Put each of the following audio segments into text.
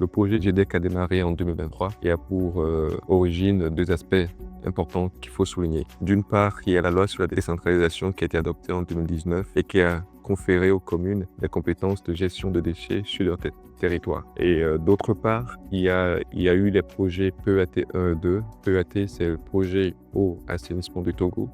Le projet GDEC a démarré en 2023 et a pour origine deux aspects importants qu'il faut souligner. D'une part, il y a la loi sur la décentralisation qui a été adoptée en 2019 et qui a conféré aux communes les compétences de gestion de déchets sur leur territoire. Et d'autre part, il y a eu les projets PEAT 1 et 2. PEAT, c'est le projet eau assainissement du Togo,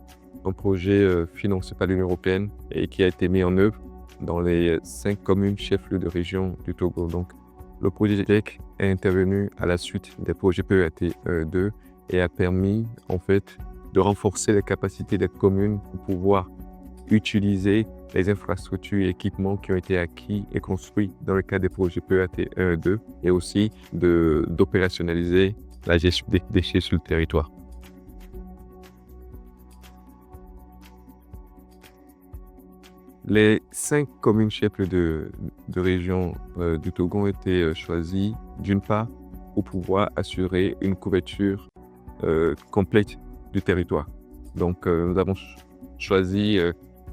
un projet financé par l'Union européenne et qui a été mis en œuvre dans les 5 communes chefs-lieux de région du Togo. Donc, le projet GDEC est intervenu à la suite des projets PEAT 1 et 2 et a permis, en fait, de renforcer les capacités des communes pour pouvoir utiliser les infrastructures et équipements qui ont été acquis et construits dans le cadre des projets PEAT 1 et 2 et aussi d'opérationnaliser la gestion des déchets sur le territoire. Les 5 communes chefs-lieux de région du Togo ont été choisies, d'une part, pour pouvoir assurer une couverture complète du territoire. Donc, nous avons choisi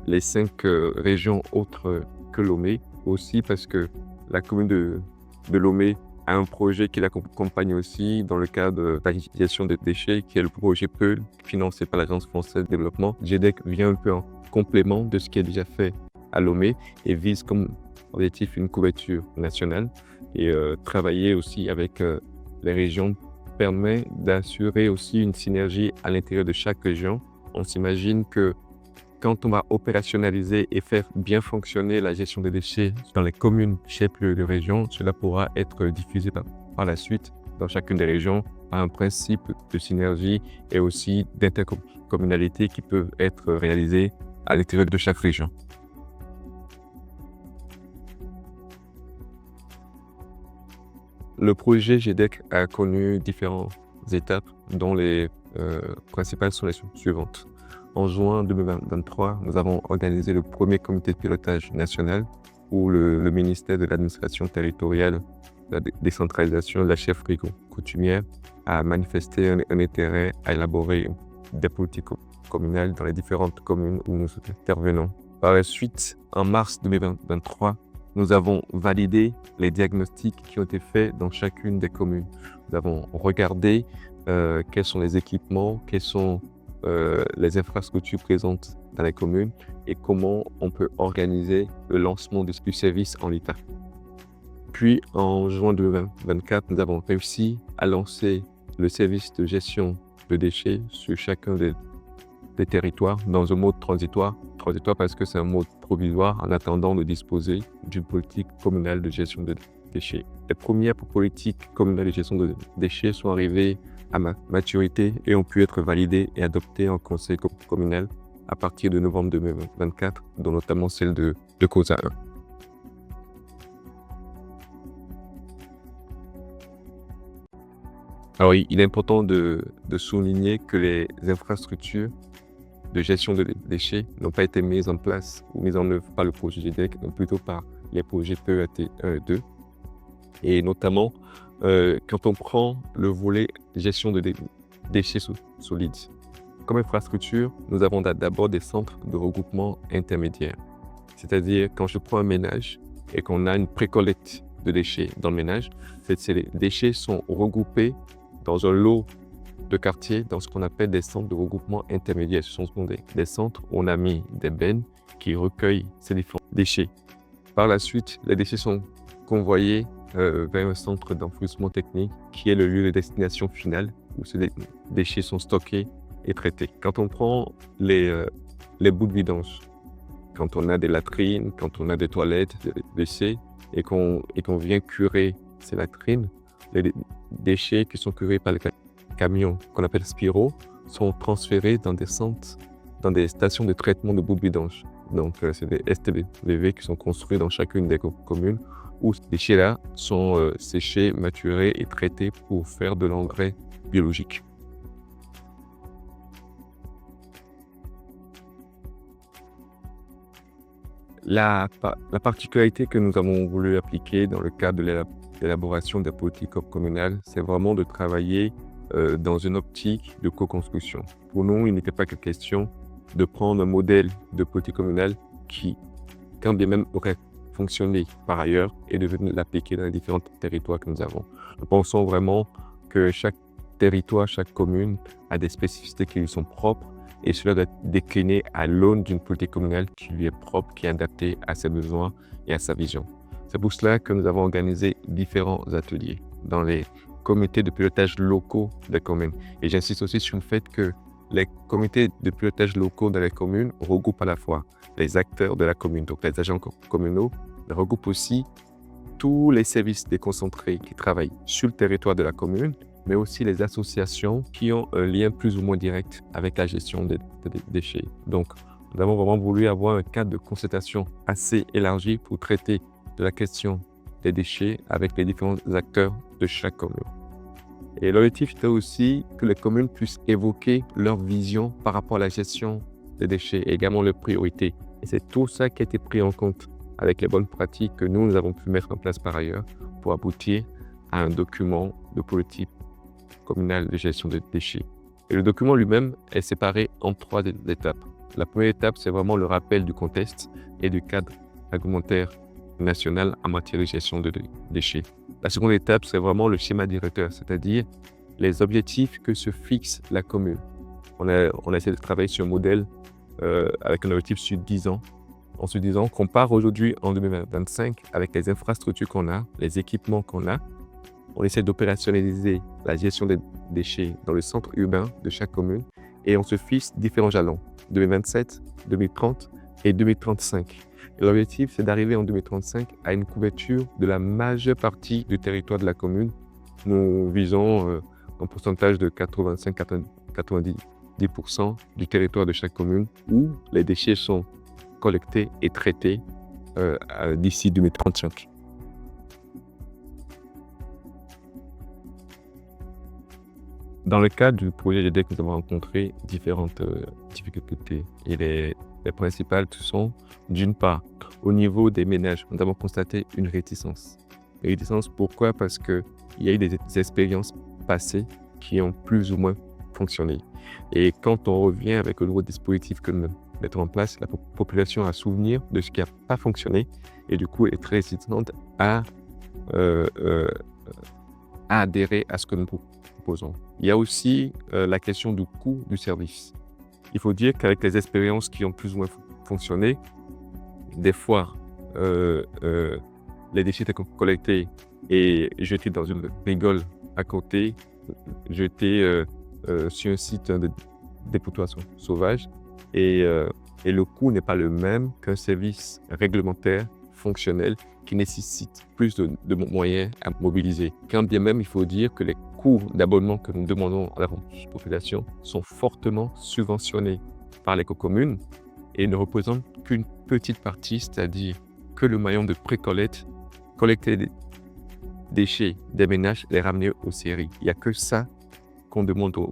les 5 régions autres que Lomé, aussi parce que la commune de Lomé a un projet qui l'accompagne aussi dans le cadre de la gestion des déchets, qui est le projet PEUL, financé par l'Agence française de développement. GDEC vient un peu en complément de ce qui est déjà fait à Lomé et vise comme objectif une couverture nationale et travailler aussi avec les régions permet d'assurer aussi une synergie à l'intérieur de chaque région. On s'imagine que quand on va opérationnaliser et faire bien fonctionner la gestion des déchets dans les communes chefs-lieux de région, cela pourra être diffusé par la suite dans chacune des régions par un principe de synergie et aussi d'intercommunalité qui peuvent être réalisés à l'intérieur de chaque région. Le projet GDEC a connu différentes étapes dont les principales sont les suivantes. En juin 2023, nous avons organisé le premier comité de pilotage national où le ministère de l'administration territoriale, de la décentralisation et de la chefferie coutumière a manifesté un intérêt à élaborer des politiques communales dans les différentes communes où nous intervenons. Par la suite, en mars 2023, nous avons validé les diagnostics qui ont été faits dans chacune des communes. Nous avons regardé quels sont les équipements, quelles sont les infrastructures présentes dans les communes et comment on peut organiser le lancement du service en l'état. Puis en juin 2024, nous avons réussi à lancer le service de gestion de déchets sur chacun des territoires dans un mode transitoire parce que c'est un mode provisoire en attendant de disposer d'une politique communale de gestion de déchets. Les premières politiques communales de gestion de déchets sont arrivées à maturité et ont pu être validées et adoptées en conseil communal à partir de novembre 2024, dont notamment celle de COSA 1. Alors, il est important de souligner que les infrastructures de gestion de déchets n'ont pas été mises en place ou mises en œuvre par le projet GDEC, mais plutôt par les projets PEAT 1 et 2. Et notamment, quand on prend le volet gestion de déchets solides. Comme infrastructure, nous avons d'abord des centres de regroupement intermédiaires. C'est-à-dire, quand je prends un ménage et qu'on a une précollecte de déchets dans le ménage, ces déchets sont regroupés dans un lot de quartiers dans ce qu'on appelle des centres de regroupement intermédiaires. Ce sont des centres où on a mis des bennes qui recueillent ces différents déchets. Par la suite, les déchets sont convoyés vers un centre d'enfouissement technique qui est le lieu de destination finale où ces déchets sont stockés et traités. Quand on prend les bouts de vidange, quand on a des latrines, quand on a des toilettes, des déchets et qu'on vient curer ces latrines, les déchets qui sont curés par les camions qu'on appelle Spiro sont transférés dans des centres, dans des stations de traitement de bouts de vidange. Donc, c'est des STBV qui sont construits dans chacune des communes où ces déchets-là sont séchés, maturés et traités pour faire de l'engrais biologique. La particularité que nous avons voulu appliquer dans le cadre de l'élaboration des politiques communales, c'est vraiment de travailler dans une optique de co-construction. Pour nous, il n'était pas que question de prendre un modèle de politique communale qui, quand bien même aurait fonctionné par ailleurs et de venir l'appliquer dans les différents territoires que nous avons. Nous pensons vraiment que chaque territoire, chaque commune a des spécificités qui lui sont propres et cela doit être décliné à l'aune d'une politique communale qui lui est propre, qui est adaptée à ses besoins et à sa vision. C'est pour cela que nous avons organisé différents ateliers dans les comités de pilotage locaux des communes. Et j'insiste aussi sur le fait que les comités de pilotage locaux dans les communes regroupent à la fois les acteurs de la commune, donc les agents communaux, regroupent aussi tous les services déconcentrés qui travaillent sur le territoire de la commune, mais aussi les associations qui ont un lien plus ou moins direct avec la gestion des déchets. Donc, nous avons vraiment voulu avoir un cadre de concertation assez élargi pour traiter de la question des déchets avec les différents acteurs de chaque commune. Et l'objectif était aussi que les communes puissent évoquer leur vision par rapport à la gestion des déchets et également leurs priorités. Et c'est tout ça qui a été pris en compte avec les bonnes pratiques que nous avons pu mettre en place par ailleurs pour aboutir à un document de politique communale de gestion des déchets. Et le document lui-même est séparé en 3 étapes. La première étape, c'est vraiment le rappel du contexte et du cadre réglementaire national en matière de gestion de déchets. La seconde étape, c'est vraiment le schéma directeur, c'est-à-dire les objectifs que se fixe la commune. On a essayé de travailler sur un modèle avec un objectif sur 10 ans, en se disant qu'on part aujourd'hui en 2025 avec les infrastructures qu'on a, les équipements qu'on a. On essaie d'opérationnaliser la gestion des déchets dans le centre urbain de chaque commune et on se fixe différents jalons, 2027, 2030 et 2035. Et l'objectif, c'est d'arriver en 2035 à une couverture de la majeure partie du territoire de la commune. Nous visons un pourcentage de 85-90% du territoire de chaque commune où les déchets sont collectés et traités d'ici 2035. Dans le cadre du projet GDEC, nous avons rencontré différentes difficultés. Et les principales sont, d'une part, au niveau des ménages, nous avons constaté une réticence. Réticence, pourquoi? Parce qu'il y a eu des expériences passées qui ont plus ou moins fonctionné. Et quand on revient avec le nouveau dispositif que nous mettons en place, la population a souvenir de ce qui n'a pas fonctionné et du coup est très résistante à adhérer à ce que nous proposons. Il y a aussi la question du coût du service. Il faut dire qu'avec les expériences qui ont plus ou moins fonctionné, des fois, les déchets étaient collectés et jetés dans une rigole à côté, jetés sur un site de dépotoir sauvage. Et le coût n'est pas le même qu'un service réglementaire, fonctionnel, qui nécessite plus de moyens à mobiliser. Quand bien même, il faut dire que les coûts d'abonnement que nous demandons à la population sont fortement subventionnés par les communes et ne représentent qu'une petite partie, c'est-à-dire que le maillon de pré-collecte, collecter des déchets des ménages, les ramener aux scieries. Il n'y a que ça qu'on demande aux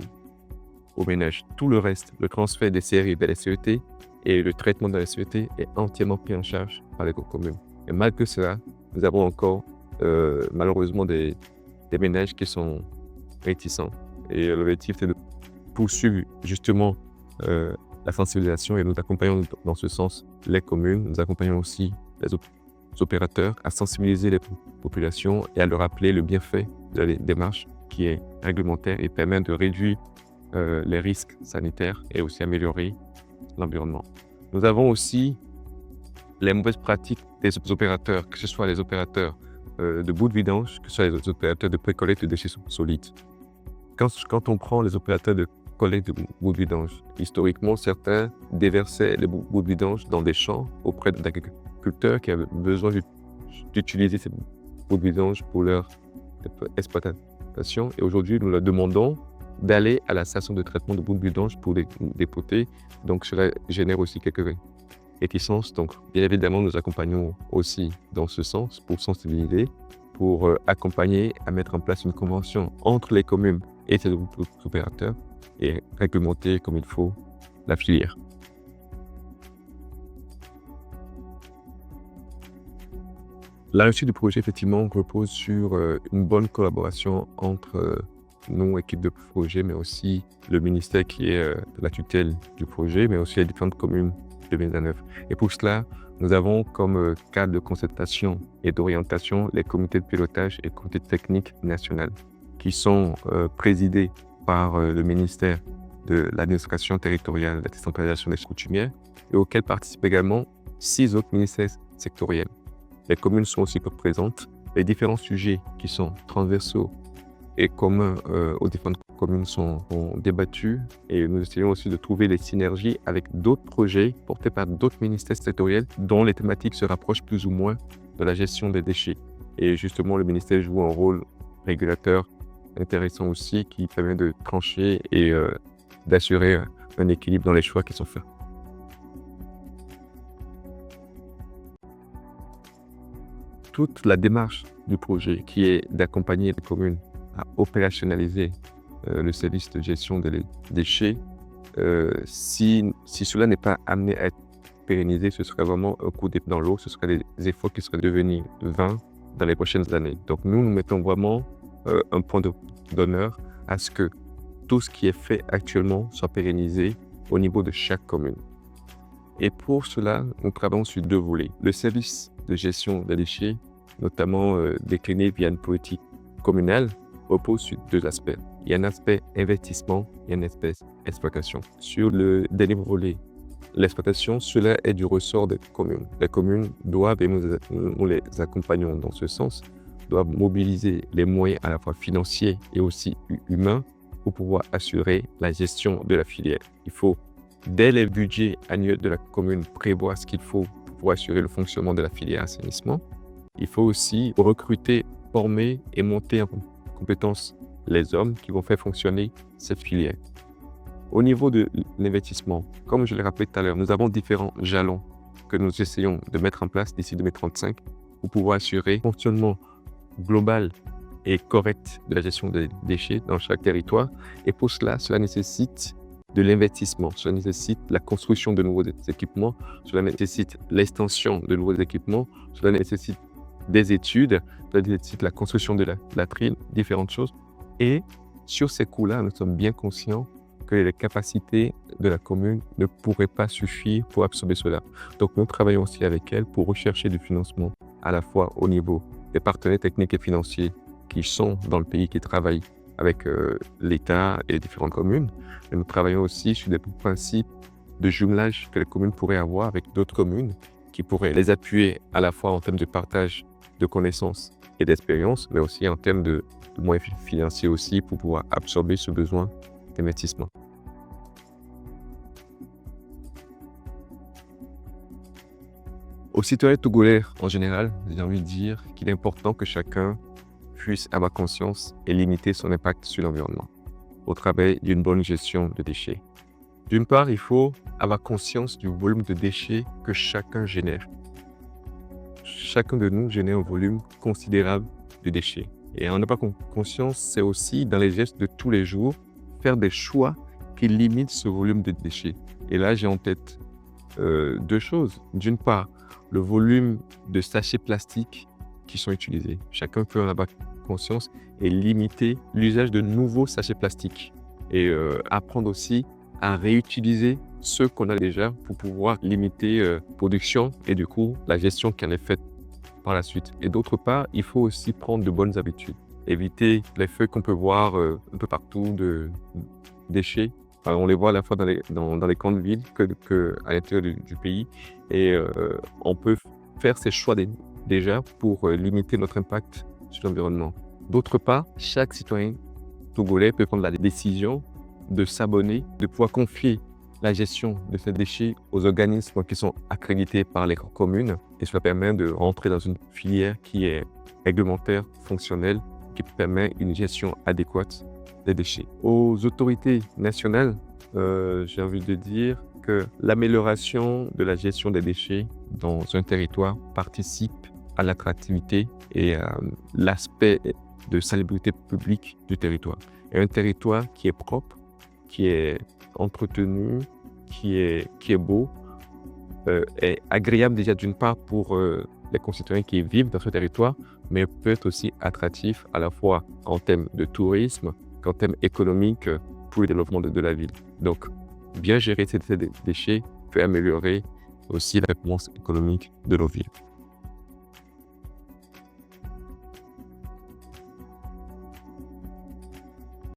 ménages. Tout le reste, le transfert des scieries vers les CET et le traitement dans les CET est entièrement pris en charge par les communes. Et malgré cela, nous avons encore malheureusement des ménages qui sont réticents. Et l'objectif, c'est de poursuivre justement la sensibilisation et nous accompagnons dans ce sens les communes. Nous accompagnons aussi les opérateurs à sensibiliser les populations et à leur rappeler le bienfait de la démarche qui est réglementaire et permet de réduire les risques sanitaires et aussi améliorer l'environnement. Nous avons aussi les mauvaises pratiques des opérateurs, que ce soit les opérateurs de bout de vidange, que ce soit les opérateurs de pré-collecte de déchets solides. Quand on prend les opérateurs de collecte de bout de vidange, historiquement, certains déversaient les bouts de vidange dans des champs auprès d'agriculteurs qui avaient besoin d'utiliser ces bouts de vidange pour leur exploitation. Et aujourd'hui, nous leur demandons d'aller à la station de traitement de bouts de vidange pour les dépoter. Donc, cela génère aussi quelques réticences. Donc, bien évidemment, nous accompagnons aussi dans ce sens pour sensibiliser, pour accompagner à mettre en place une convention entre les communes et ces opérateurs et réglementer comme il faut la filière. La réussite du projet, effectivement, repose sur une bonne collaboration entre nous, équipe de projet, mais aussi le ministère qui est la tutelle du projet, mais aussi les différentes communes de mise en œuvre. Et pour cela, Nous avons comme cadre de concertation et d'orientation les comités de pilotage et comités techniques nationaux qui sont présidés par le ministère de l'administration territoriale, de la décentralisation des coutumières et auxquels participent également 6 autres ministères sectoriels. Les communes sont aussi présentes. Les différents sujets qui sont transversaux et communs aux différentes communes sont débattus et nous essayons aussi de trouver des synergies avec d'autres projets portés par d'autres ministères sectoriels dont les thématiques se rapprochent plus ou moins de la gestion des déchets. Et justement, le ministère joue un rôle régulateur intéressant aussi qui permet de trancher et d'assurer un équilibre dans les choix qui sont faits. Toute la démarche du projet qui est d'accompagner les communes à opérationnaliser le service de gestion des déchets, si cela n'est pas amené à être pérennisé, ce serait vraiment un coup d'épée dans l'eau, ce seraient des efforts qui seraient devenus vains dans les prochaines années. Donc nous mettons vraiment un point d'honneur à ce que tout ce qui est fait actuellement soit pérennisé au niveau de chaque commune. Et pour cela, nous travaillons sur 2 volets. Le service de gestion des déchets, notamment décliné via une politique communale, repose sur 2 aspects. Il y a un aspect investissement et un aspect exploitation. Sur le dernier volet, l'exploitation, cela est du ressort des communes. Les communes doivent, et nous les accompagnons dans ce sens, doivent mobiliser les moyens à la fois financiers et aussi humains pour pouvoir assurer la gestion de la filière. Il faut, dès les budgets annuels de la commune, prévoir ce qu'il faut pour assurer le fonctionnement de la filière assainissement. Il faut aussi recruter, former et monter en compétence les hommes qui vont faire fonctionner cette filière. Au niveau de l'investissement, comme je l'ai rappelé tout à l'heure, nous avons différents jalons que nous essayons de mettre en place d'ici 2035 pour pouvoir assurer le fonctionnement global et correct de la gestion des déchets dans chaque territoire. Et pour cela, cela nécessite de l'investissement, cela nécessite la construction de nouveaux équipements, cela nécessite l'extension de nouveaux équipements, cela nécessite des études, cela nécessite la construction de la latrine, différentes choses. Et sur ces coûts-là, nous sommes bien conscients que les capacités de la commune ne pourraient pas suffire pour absorber cela. Donc nous travaillons aussi avec elle pour rechercher du financement à la fois au niveau des partenaires techniques et financiers qui sont dans le pays, qui travaillent avec l'État et les différentes communes. Et nous travaillons aussi sur des principes de jumelage que les communes pourraient avoir avec d'autres communes qui pourraient les appuyer à la fois en termes de partage de connaissances et d'expérience, mais aussi en termes de moyens financiers aussi pour pouvoir absorber ce besoin d'investissement. Aux citoyens togolais en général, j'ai envie de dire qu'il est important que chacun puisse avoir conscience et limiter son impact sur l'environnement au travers d'une bonne gestion de déchets. D'une part, il faut avoir conscience du volume de déchets que chacun génère. Chacun de nous génère un volume considérable de déchets. Et en avoir conscience, c'est aussi dans les gestes de tous les jours, faire des choix qui limitent ce volume de déchets. Et là, j'ai en tête 2 choses. D'une part, le volume de sachets plastiques qui sont utilisés. Chacun peut en avoir conscience et limiter l'usage de nouveaux sachets plastiques. Et apprendre aussi à réutiliser ceux qu'on a déjà pour pouvoir limiter la production et du coup la gestion qui en est faite par la suite. Et d'autre part, il faut aussi prendre de bonnes habitudes. Éviter les feuilles qu'on peut voir un peu partout de déchets. On les voit à la fois dans les grandes villes que à l'intérieur du pays. Et on peut faire ces choix déjà pour limiter notre impact sur l'environnement. D'autre part, chaque citoyen togolais peut prendre la décision de s'abonner, de pouvoir confier la gestion de ces déchets aux organismes qui sont accrédités par les communes. Et cela permet de rentrer dans une filière qui est réglementaire, fonctionnelle, qui permet une gestion adéquate des déchets. Aux autorités nationales, j'ai envie de dire que l'amélioration de la gestion des déchets dans un territoire participe à l'attractivité et à l'aspect de salubrité publique du territoire. Et un territoire qui est propre, qui est entretenu, qui est beau, est agréable déjà d'une part pour les concitoyens qui vivent dans ce territoire, mais peut être aussi attractif à la fois en termes de tourisme qu'en termes économiques pour le développement de la ville. Donc, bien gérer ces déchets peut améliorer aussi la performance économique de nos villes.